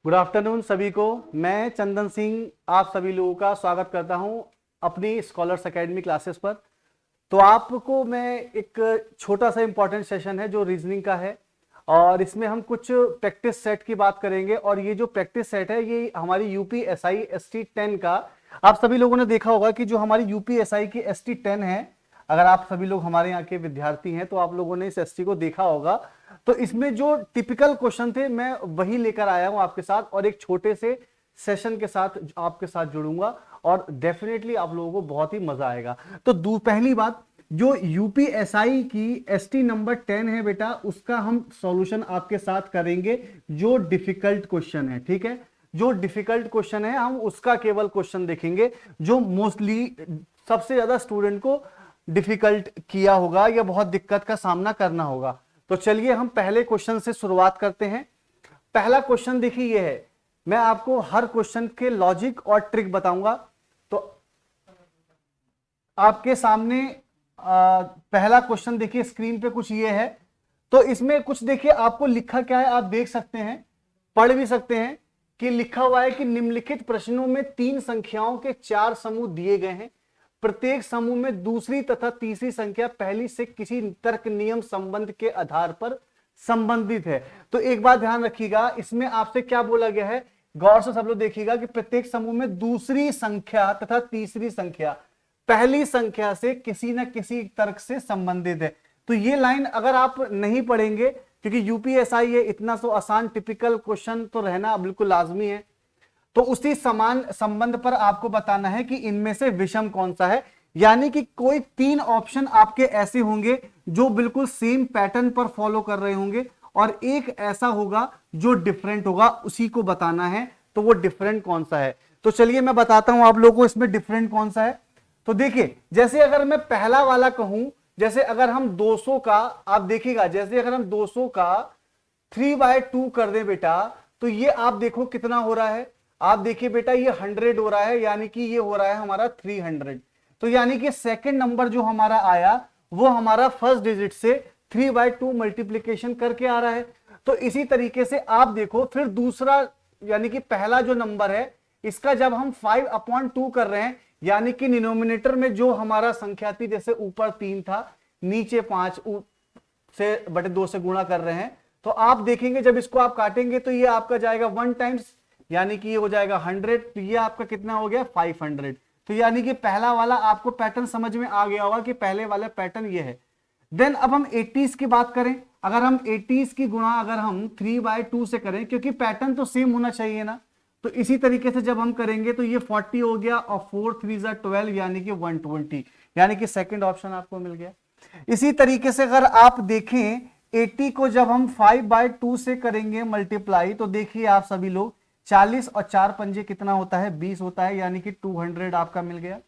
Good afternoon सभी को। मैं चंदन सिंह आप सभी लोगों का स्वागत करता हूं अपनी स्कॉलर्स एकेडमी क्लासेस पर। तो आपको मैं एक छोटा सा इंपॉर्टेंट सेशन है जो रीजनिंग का है, और इसमें हम कुछ प्रैक्टिस सेट की बात करेंगे। और ये जो प्रैक्टिस सेट है ये हमारी यूपी एसआई एसटी 10 का, आप सभी लोगों ने देखा होगा कि जो हमारी यूपी एसआई की एसटी 10 है, अगर आप सभी लोग हमारे यहाँ के विद्यार्थी हैं तो आप लोगों ने इस एसटी को देखा होगा। तो इसमें जो टिपिकल क्वेश्चन थे मैं वही लेकर आया हूं आपके साथ, और एक छोटे से सेशन के साथ आपके साथ जुड़ूंगा, और डेफिनेटली आप लोगों को बहुत ही मजा आएगा। तो पहली बात, जो यूपीएसआई की एसटी नंबर 10 है बेटा, उसका हम सॉल्यूशन आपके साथ करेंगे। जो डिफिकल्ट क्वेश्चन है, ठीक है, जो डिफिकल्ट क्वेश्चन है हम उसका केवल क्वेश्चन देखेंगे, जो मोस्टली सबसे ज्यादा स्टूडेंट को डिफिकल्ट किया होगा या बहुत दिक्कत का सामना करना होगा। तो चलिए हम पहले क्वेश्चन से शुरुआत करते हैं। पहला क्वेश्चन देखिए ये है, मैं आपको हर क्वेश्चन के लॉजिक और ट्रिक बताऊंगा। तो आपके सामने पहला क्वेश्चन देखिए, स्क्रीन पे कुछ ये है। तो इसमें कुछ देखिए आपको लिखा क्या है, आप देख सकते हैं, पढ़ भी सकते हैं कि लिखा हुआ है कि निम्नलिखित प्रश्नों में 3 संख्याओं के 4 समूह दिए गए हैं। प्रत्येक समूह में दूसरी तथा तीसरी संख्या पहली से किसी तर्क नियम संबंध के आधार पर संबंधित है। तो एक बात ध्यान रखिएगा, इसमें आपसे क्या बोला गया है, गौर से सब लोग देखिएगा कि प्रत्येक समूह में दूसरी संख्या तथा तीसरी संख्या पहली संख्या से किसी न किसी तर्क से संबंधित है। तो ये लाइन अगर आप नहीं पढ़ेंगे, क्योंकि यूपीएसआई है, इतना तो आसान टिपिकल क्वेश्चन तो रहना बिल्कुल लाजमी है, तो उसी समान संबंध पर आपको बताना है कि इनमें से विषम कौन सा है। यानी कि कोई 3 ऑप्शन आपके ऐसे होंगे जो बिल्कुल सेम पैटर्न पर फॉलो कर रहे होंगे, और एक ऐसा होगा जो डिफरेंट होगा, उसी को बताना है। तो वो डिफरेंट कौन सा है, तो चलिए मैं बताता हूं आप लोगों को इसमें डिफरेंट कौन सा है। तो देखिए, जैसे अगर मैं पहला वाला कहूं, जैसे अगर हम 200 का, आप देखिएगा, जैसे अगर हम 200 का 3/2 कर दें बेटा, तो ये आप देखो कितना हो रहा है। आप देखिए बेटा, ये 100 हो रहा है, यानी कि ये हो रहा है हमारा 300। तो यानी कि सेकंड नंबर जो हमारा आया वो हमारा फर्स्ट डिजिट से 3/2 मल्टीप्लीकेशन करके आ रहा है। तो इसी तरीके से आप देखो फिर दूसरा, यानी कि पहला जो नंबर है इसका जब हम 5/2 कर रहे हैं, यानी कि डिनोमिनेटर में जो हमारा संख्या थी, जैसे ऊपर 3 था, नीचे 5 से बटे 2 से गुणा कर रहे हैं, तो आप देखेंगे जब इसको आप काटेंगे तो ये आपका जाएगा 1 टाइम्स, यानी कि ये हो जाएगा 100। तो ये आपका कितना हो गया 500। तो यानी कि पहला वाला आपको पैटर्न समझ में आ गया होगा कि पहले वाला पैटर्न ये है। देन अब हम 80s की बात करें, अगर हम 80s की गुणा अगर हम 3/2 से करें, क्योंकि पैटर्न तो सेम होना चाहिए ना, तो इसी तरीके से जब हम करेंगे तो ये 40 हो गया, और 4 3 12, यानी कि 120, यानी कि सेकंड ऑप्शन आपको मिल गया। इसी तरीके से अगर आप देखें 80 को जब हम 5/2 से करेंगे मल्टीप्लाई, तो देखिए आप सभी लोग, 40 और 4 पंजे कितना होता है, 20 होता है, यानी कि 200 आपका मिल गया।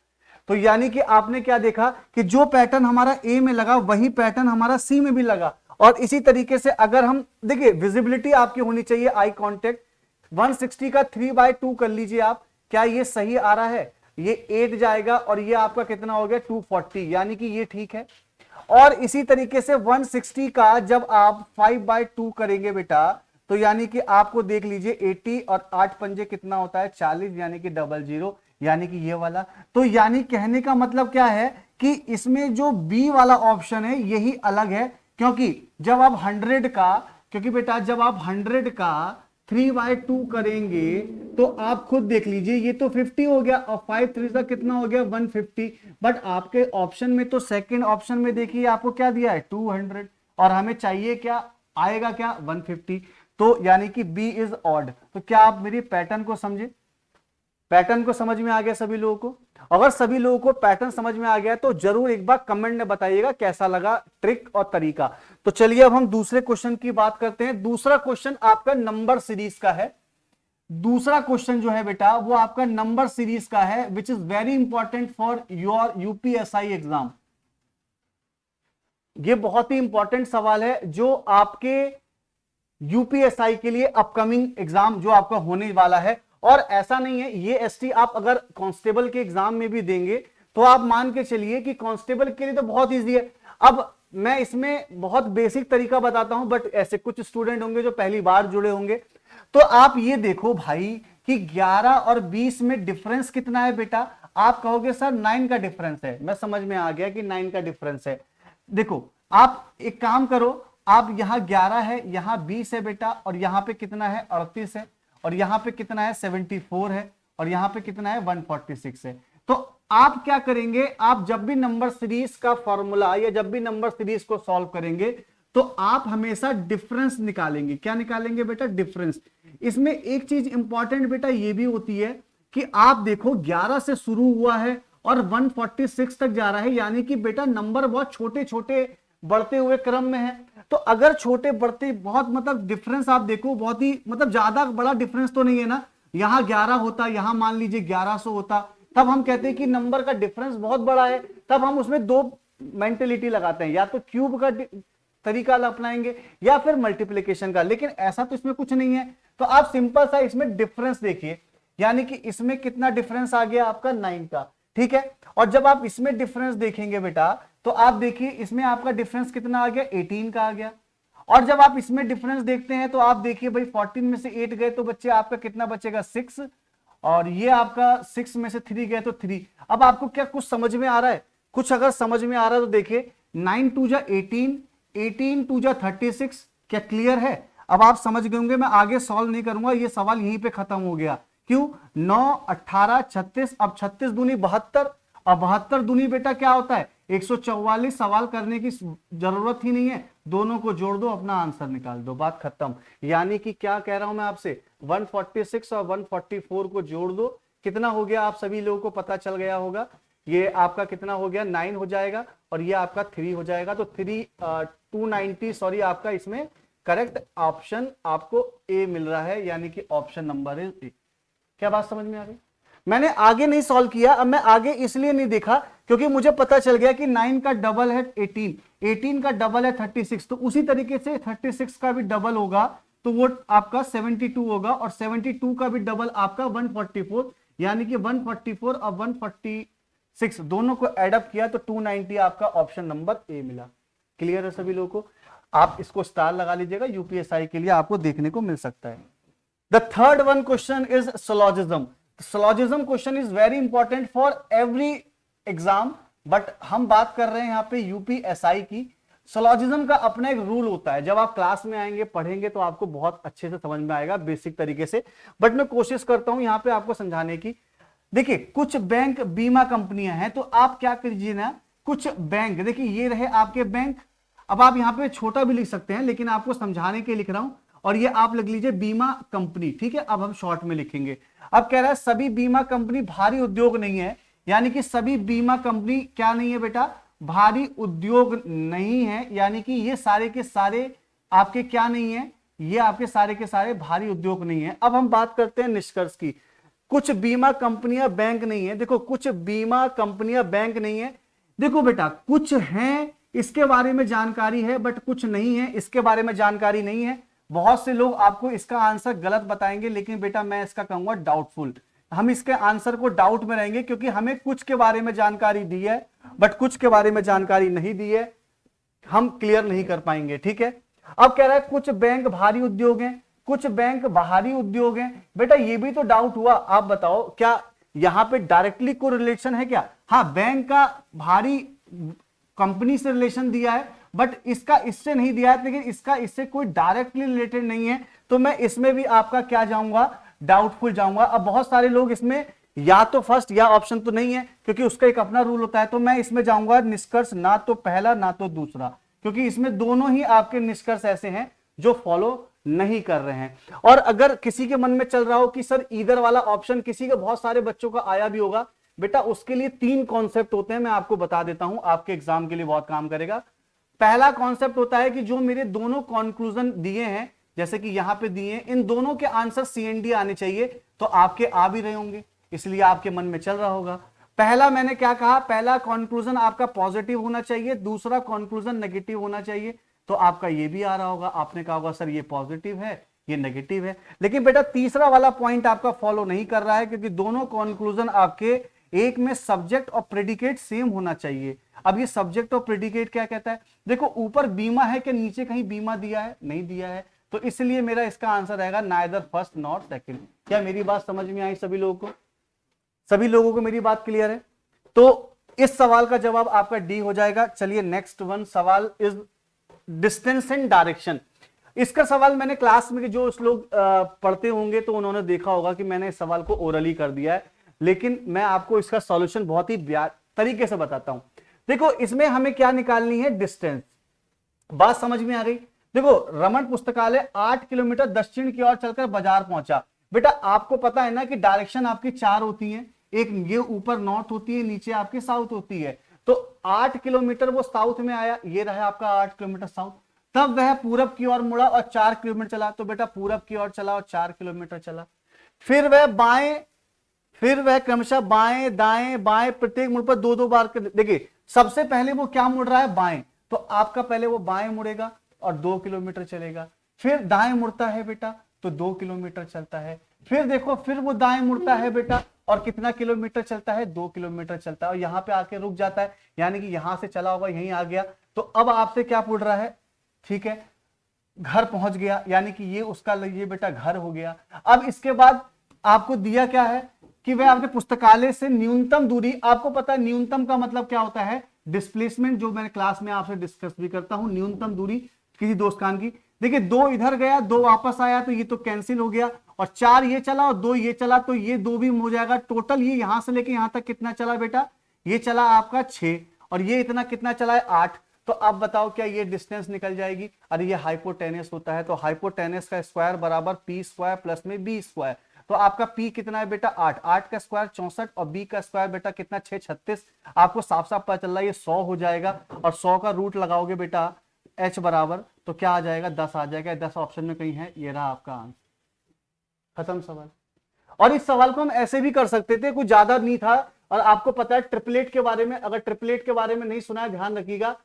तो यानी कि आपने क्या देखा कि जो पैटर्न हमारा ए में लगा वही पैटर्न हमारा सी में भी लगा। और इसी तरीके से अगर हम देखिए, विजिबिलिटी आपकी होनी चाहिए, आई कांटेक्ट। 160 का 3/2 कर लीजिए आप, क्या ये सही आ रहा है, ये 8 जाएगा, और ये आपका कितना हो गया 240, यानी कि ये ठीक है। और इसी तरीके से 160 का जब आप 5/2 करेंगे बेटा, तो यानी कि आपको देख लीजिए 80 और 8 पंजे कितना होता है 40, यानी कि 00, यानी कि ये वाला। तो यानी कहने का मतलब क्या है कि इसमें जो बी वाला ऑप्शन है यही अलग है, क्योंकि जब आप 100 का, क्योंकि बेटा जब आप 100 का 3/2 करेंगे तो आप खुद देख लीजिए, ये तो 50 हो गया, और 5 3 का कितना हो गया 150। बट आपके ऑप्शन में तो सेकंड ऑप्शन में देखिए आपको क्या दिया है 200, और हमें चाहिए क्या, आएगा क्या 150। तो यानी कि बी इज ऑड। तो क्या आप मेरी पैटर्न को समझे, पैटर्न को समझ में आ गया सभी लोगों को? अगर सभी लोगों को पैटर्न समझ में आ गया तो जरूर एक बार कमेंट में बताइएगा कैसा लगा ट्रिक और तरीका। तो चलिए अब हम दूसरे क्वेश्चन की बात करते हैं। दूसरा क्वेश्चन आपका नंबर सीरीज का है। दूसरा क्वेश्चन जो है बेटा वो आपका नंबर सीरीज का है, which is very important for your UPSI exam. ये बहुत ही इंपॉर्टेंट सवाल है जो आपके यूपीएसआई के लिए अपकमिंग एग्जाम जो आपका होने वाला है। और ऐसा नहीं है, ये एसटी आप अगर कांस्टेबल के एग्जाम में भी देंगे तो आप मान के चलिए कि कांस्टेबल के लिए तो बहुत इजी है। अब मैं इसमें बहुत बेसिक तरीका बताता हूं, बट ऐसे कुछ स्टूडेंट होंगे जो पहली बार जुड़े होंगे, तो आप ये देखो भाई कि 11 और 20 में डिफरेंस कितना है बेटा, आप कहोगे सर 9 का डिफरेंस है, मैं समझ में आ गया कि 9 का डिफरेंस है। देखो आप एक काम करो, आप यहां 11 है, यहां 20 है बेटा, और यहां पे कितना है 38 है, और यहां पे कितना है 74 है, और यहां पे कितना है 146 है। तो आप क्या करेंगे, आप जब भी नंबर सीरीज का फॉर्मूला या जब भी नंबर सीरीज को सॉल्व करेंगे तो आप हमेशा डिफरेंस निकालेंगे। क्या निकालेंगे बेटा, डिफरेंस। इसमें एक चीज इंपॉर्टेंट बेटा ये भी होती है कि आप देखो 11 से शुरू हुआ है और 146 तक जा रहा है, यानी कि बेटा नंबर बहुत छोटे छोटे बढ़ते हुए क्रम में है। तो अगर छोटे बढ़ते बहुत मतलब डिफरेंस आप देखो बहुत ही मतलब ज्यादा बड़ा डिफरेंस तो नहीं है ना, यहां 11 होता, यहां मान लीजिए 1100 होता, तब हम कहते हैं कि नंबर का डिफरेंस बहुत बड़ा है, तब हम उसमें दो मेंटेलिटी लगाते हैं, या तो क्यूब का तरीका अपनाएंगे या फिर मल्टीप्लिकेशन का। लेकिन ऐसा तो इसमें कुछ नहीं है, तो आप सिंपल सा इसमें डिफरेंस देखिए, यानी कि इसमें कितना डिफरेंस आ गया आपका 9 का, ठीक है। और जब आप इसमें डिफरेंस देखेंगे बेटा तो आप देखिए इसमें आपका डिफरेंस कितना आ गया, 18 का आ गया। और जब आप इसमें डिफरेंस देखते हैं तो आप देखिए भाई 14 में से 8 गए तो बच्चे आपका कितना बचेगा 6, और ये आपका 6 में से 3 गए तो 3। अब आपको क्या कुछ समझ में आ रहा है, कुछ अगर समझ में आ रहा है तो देखिए 9 2 जा 18, 18 2 जा 36, क्या क्लियर है। अब आप समझ गए होंगे, मैं आगे सॉल्व नहीं करूंगा, ये सवाल यहीं पे खत्म हो गया। क्यों, 9 18 36, अब 36 दूनी 72, अब 72 दूनी बेटा क्या होता है 144। सवाल करने की जरूरत ही नहीं है, दोनों को जोड़ दो, अपना आंसर निकाल दो, बात खत्म। यानी कि क्या कह रहा हूं मैं आपसे, 146 और 144 को जोड़ दो, कितना हो गया आप सभी लोगों को पता चल गया होगा, ये आपका कितना हो गया 9 हो जाएगा, और ये आपका 3 हो जाएगा। तो 290 सॉरी, आपका इसमें करेक्ट ऑप्शन आपको ए मिल रहा है, यानी कि ऑप्शन नंबर इज ए। क्या बात समझ में आ गई। मैंने आगे नहीं सॉल्व किया, अब मैं आगे इसलिए नहीं देखा क्योंकि मुझे पता चल गया कि 9 का डबल है 18, 18 का डबल है 36, तो उसी तरीके से 36 का भी डबल होगा तो वो आपका 72 होगा, और 72 का भी डबल आपका 144, यानी कि 144 और 146 दोनों को एडअप किया तो 290 आपका ऑप्शन नंबर ए मिला। क्लियर है सभी लोगों को, आप इसको स्टार लगा लीजिएगा, यूपीएसआई के लिए आपको देखने को मिल सकता है। The third one question is syllogism. Syllogism question is very important for every exam, but हम बात कर रहे हैं यहाँ पे यूपीएसआई की। Syllogism का अपना एक रूल होता है, जब आप क्लास में आएंगे पढ़ेंगे तो आपको बहुत अच्छे से समझ में आएगा बेसिक तरीके से, बट मैं कोशिश करता हूं यहाँ पे आपको समझाने की। देखिए कुछ बैंक बीमा कंपनियां हैं, तो आप क्या कीजिए ना, कुछ बैंक देखिए ये रहे आपके बैंक, अब आप यहाँ पे छोटा भी लिख सकते हैं लेकिन आपको समझाने के लिए लिख रहा हूं, और ये आप लिख लीजिए बीमा कंपनी, ठीक है। अब हम शॉर्ट में लिखेंगे। अब कह रहा है सभी बीमा कंपनी भारी उद्योग नहीं है, यानी कि सभी बीमा कंपनी क्या नहीं है बेटा, भारी उद्योग नहीं है, यानी कि ये सारे के सारे आपके क्या नहीं है, ये आपके सारे के सारे भारी उद्योग नहीं है। अब हम बात करते हैं निष्कर्ष की। कुछ बीमा कंपनियां बैंक नहीं है, देखो कुछ बीमा कंपनियां बैंक नहीं है, देखो बेटा कुछ हैं इसके बारे में जानकारी है बट कुछ नहीं है इसके बारे में जानकारी नहीं है। बहुत से लोग आपको इसका आंसर गलत बताएंगे, लेकिन बेटा मैं इसका कहूंगा डाउटफुल, हम इसके आंसर को डाउट में रहेंगे क्योंकि हमें कुछ के बारे में जानकारी दी है बट कुछ के बारे में जानकारी नहीं दी है, हम क्लियर नहीं कर पाएंगे, ठीक है। अब कह रहा है कुछ बैंक भारी उद्योग हैं, कुछ बैंक बाहरी उद्योग हैं, बेटा ये भी तो डाउट हुआ। आप बताओ क्या यहां पे डायरेक्टली को रिलेशन है क्या, हाँ बैंक का भारी कंपनी से रिलेशन दिया है बट इसका इससे नहीं दिया है, लेकिन इसका इससे कोई डायरेक्टली रिलेटेड नहीं है, तो मैं इसमें भी आपका क्या जाऊंगा, डाउटफुल जाऊंगा। अब बहुत सारे लोग इसमें या तो फर्स्ट या ऑप्शन तो नहीं है क्योंकि उसका एक अपना रूल होता है, तो मैं इसमें जाऊंगा निष्कर्ष ना तो पहला ना तो दूसरा, क्योंकि इसमें दोनों ही आपके निष्कर्ष ऐसे हैं जो फॉलो नहीं कर रहे हैं। और अगर किसी के मन में चल रहा हो कि सर इधर वाला ऑप्शन किसी के बहुत सारे बच्चों का आया भी होगा, बेटा उसके लिए 3 कॉन्सेप्ट होते हैं, मैं आपको बता देता हूं, आपके एग्जाम के लिए बहुत काम करेगा। पहला कॉन्सेप्ट होता है कि जो मेरे दोनों कंक्लूजन दिए हैं, जैसे कि यहां पे दिए हैं, इन दोनों के आंसर सीएनडी आने चाहिए, तो आपके आ भी रहे होंगे, इसलिए आपके मन में चल रहा होगा। पहला मैंने क्या कहा, पहला कंक्लूजन आपका पॉजिटिव होना चाहिए, दूसरा कंक्लूजन नेगेटिव होना चाहिए, तो आपका ये भी आ रहा होगा, आपने कहा होगा सर ये पॉजिटिव है ये नेगेटिव है। लेकिन बेटा तीसरा वाला पॉइंट आपका फॉलो नहीं कर रहा है क्योंकि दोनों कंक्लूजन आपके एक में सब्जेक्ट और प्रेडिकेट सेम होना चाहिए। अब ये सब्जेक्ट और प्रेडिकेट क्या कहता है, देखो ऊपर बीमा है कि नीचे कहीं बीमा दिया है, नहीं दिया है, तो इसलिए मेरा इसका आंसर रहेगा नाइदर फर्स्ट नॉट सेकंड। क्या मेरी बात समझ में आई सभी लोगों को? सभी लोगों को मेरी बात क्लियर है? तो इस सवाल का जवाब आपका डी हो जाएगा। चलिए नेक्स्ट वन सवाल इज डिस्टेंस एंड डायरेक्शन। इसका सवाल मैंने क्लास में जो लोग पढ़ते होंगे तो उन्होंने देखा होगा कि मैंने इस सवाल को ओरली कर दिया है, लेकिन मैं आपको इसका सॉल्यूशन बहुत ही तरीके से बताता हूं। देखो इसमें हमें क्या निकालनी है, डिस्टेंस। बात समझ में आ गई? देखो रमन पुस्तकालय 8 किलोमीटर दक्षिण की ओर चलकर बाजार पहुंचा। बेटा आपको पता है ना कि डायरेक्शन आपकी 4 होती है, एक ये ऊपर नॉर्थ होती है, नीचे आपकी साउथ होती है। तो 8 किलोमीटर वो साउथ में आया, ये रहा आपका 8 किलोमीटर साउथ। तब वह पूरब की ओर मुड़ा और 4 किलोमीटर चला। तो बेटा पूरब की ओर चला और 4 किलोमीटर चला। फिर वह क्रमशः बाएं दाएं बाएं प्रत्येक मुड़ पर 2-2 बार। देखिए सबसे पहले वो क्या मुड़ रहा है, बाएं, तो आपका पहले वो बाएं मुड़ेगा और 2 किलोमीटर चलेगा। फिर दाएं मुड़ता है बेटा तो 2 किलोमीटर चलता है। फिर देखो फिर वो दाएं मुड़ता है बेटा और कितना किलोमीटर चलता है, 2 किलोमीटर चलता है और यहां पे आके रुक जाता है, यानी कि यहां से चला होगा यहीं आ गया। तो अब आपसे क्या पूछ रहा है, ठीक है, घर पहुंच गया, यानी कि ये उसका ये बेटा घर हो गया। अब इसके बाद आपको दिया क्या है कि वह आपके पुस्तकालय से न्यूनतम दूरी, आपको पता है न्यूनतम का मतलब क्या होता है, डिस्प्लेसमेंट, जो मैंने क्लास में आपसे डिस्कस भी करता हूं, न्यूनतम दूरी किसी दोस्तान की। देखिए 2 इधर गया, 2 वापस आया, तो ये तो कैंसिल हो गया, और 4 ये चला और 2 ये चला, तो ये 2 भी हो जाएगा। टोटल ये यहां से लेके यहां तक कितना चला बेटा, ये चला आपका 6 और ये इतना कितना चला है 8। तो अब बताओ क्या ये डिस्टेंस निकल जाएगी? अरे ये हाइपोटेनस होता है, तो हाइपोटेनस का स्क्वायर बराबर पी स्क्वायर प्लस में बी स्क्वायर। तो आपका पी कितना है बेटा 8, 8 का स्क्वायर 64 और बी का स्क्वायर बेटा कितना 6, 36। आपको साफ साफ पता चल रहा है ये 100 हो जाएगा, और 100 का रूट लगाओगे बेटा h बराबर तो क्या आ जाएगा, 10 आ जाएगा। 10 ऑप्शन में कहीं है, ये रहा आपका आंसर। खत्म सवाल। और इस सवाल को हम ऐसे भी कर सकते थे, कुछ ज्यादा नहीं था। और आपको पता है ट्रिपलेट के बारे में, अगर ट्रिपलेट के बारे में नहीं सुना है ध्यान रखिएगा,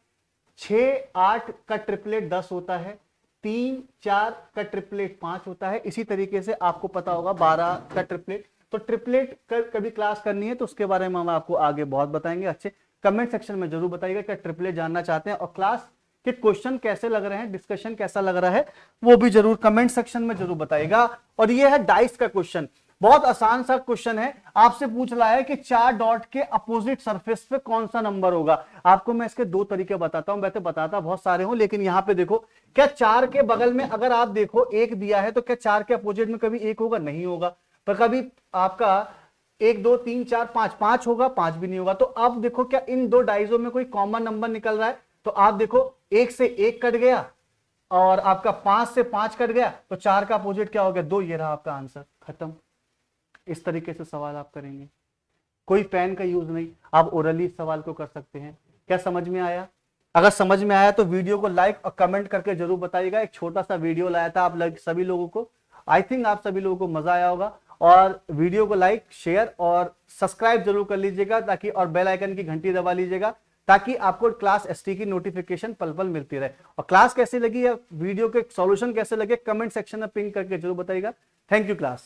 6, 8 का ट्रिपलेट 10 होता है, 3, 4 का ट्रिपलेट 5 होता है। इसी तरीके से आपको पता होगा 12 का ट्रिपलेट। तो ट्रिपलेट कभी क्लास करनी है तो उसके बारे में हम आपको आगे बहुत बताएंगे। अच्छे कमेंट सेक्शन में जरूर बताइएगा क्या ट्रिपलेट जानना चाहते हैं, और क्लास के क्वेश्चन कैसे लग रहे हैं, डिस्कशन कैसा लग रहा है, वो भी जरूर कमेंट सेक्शन में जरूर बताइएगा। और ये है डाइस का क्वेश्चन, बहुत आसान सा क्वेश्चन है। आपसे पूछ रहा है कि 4 डॉट के अपोजिट सरफेस पे कौन सा नंबर होगा। आपको मैं इसके 2 तरीके बताता हूं, वैसे बताता बहुत सारे हूं, लेकिन यहां पे देखो, क्या 4 के बगल में अगर आप देखो 1 दिया है, तो क्या 4 के अपोजिट में कभी 1 होगा? नहीं होगा। पर कभी आपका 1, 2, 3, 4, 5, 5 होगा? 5 भी नहीं होगा। तो अब देखो क्या इन 2 डाइजों में कोई कॉमन नंबर निकल रहा है? तो आप देखो 1 से 1 कट गया और आपका 5 से 5 कट गया, तो 4 का अपोजिट क्या हो गया? 2। ये रहा आपका आंसर, खत्म। इस तरीके से सवाल आप करेंगे, कोई पेन का यूज नहीं, आप ओरली सवाल को कर सकते हैं। क्या समझ में आया? अगर समझ में आया तो वीडियो को लाइक और कमेंट करके जरूर बताइएगा। एक छोटा सा वीडियो लाया था आप सभी लोगों को, आई थिंक आप सभी लोगों को मजा आया होगा। और वीडियो को लाइक, शेयर और सब्सक्राइब जरूर कर लीजिएगा, ताकि, और बेल आइकन की घंटी दबा लीजिएगा, ताकि आपको क्लास एसटी की नोटिफिकेशन पल पल मिलती रहे। और क्लास कैसी लगी या वीडियो के सॉल्यूशन कैसे लगे, कमेंट सेक्शन में पिंग करके जरूर बताइएगा। Thank you class.